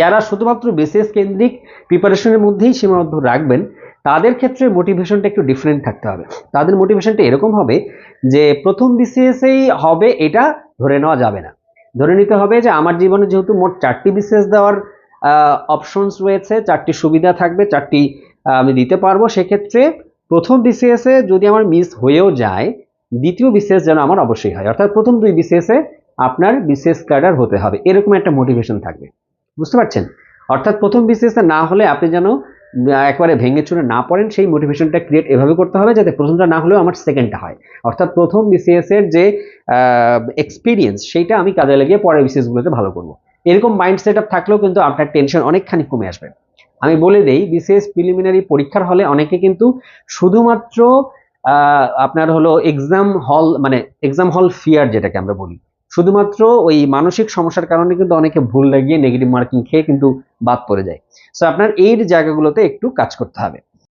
যারা শুধুমাত্র বিসিএস কেন্দ্রিক প্রিপারেশনের মধ্যেই সীমাবদ্ধ রাখবেন তাদের ক্ষেত্রে মোটিভেশনটা একটু ডিফারেন্ট থাকতে হবে। তাদের মোটিভেশনটা এরকম হবে যে প্রথম বিসিএসেই হবে এটা ধরে নেওয়া যাবে না। ধরে নিতে হবে যে আমার জীবনে যেহেতু মোট 4টি বিসিএস দেওয়ার অপশনস রয়েছে, 4টি সুবিধা থাকবে, 4টি আমি দিতে পারবো, সেক্ষেত্রে প্রথম বিসিএস এ যদি আমার মিস হয়েও যায়, দ্বিতীয় বিসিএস যেন আমার অবশ্যই হয়, অর্থাৎ প্রথম 2 বিসিএস এ আপনার বিসিএস ক্যাডার হতে হবে, এরকম একটা মোটিভেশন থাকবে। বুঝতে পারছেন? অর্থাৎ প্রথম বিসিএস না হলে আপনি যেন একবারে ভেঙে চুরে না পড়েন, সেই মোটিভেশনটা ক্রিয়েট এভাবে করতে হবে যাতে প্রথমটা না হলেও আমার সেকেন্ডটা হয়। অর্থাৎ প্রথম বিসিএস এর যে এক্সপিরিয়েন্স সেইটা আমি কাজে লাগিয়ে পরের বিসিএস গুলোতে ভালো করব। এরকম মাইন্ড সেট আপ থাকলেও কিন্তু আপনার টেনশন অনেকখানি কমে আসবে। আমি বলে দেই, বিসিএস প্রিলিমিনারি পরীক্ষার হলে অনেকে কিন্তু শুধুমাত্র আপনার হলো এক্সাম হল, মানে এক্সাম হল ফিয়ার যেটাকে আমরা বলি, শুধুমাত্র ওই মানসিক সমস্যার কারণে কিন্তু অনেকে ভুল লাগিয়ে নেগেটিভ মার্কিং খেয়ে কিন্তু বাদ পড়ে যায়। সো আপনার এই জায়গাগুলোতে একটু কাজ করতে হবে।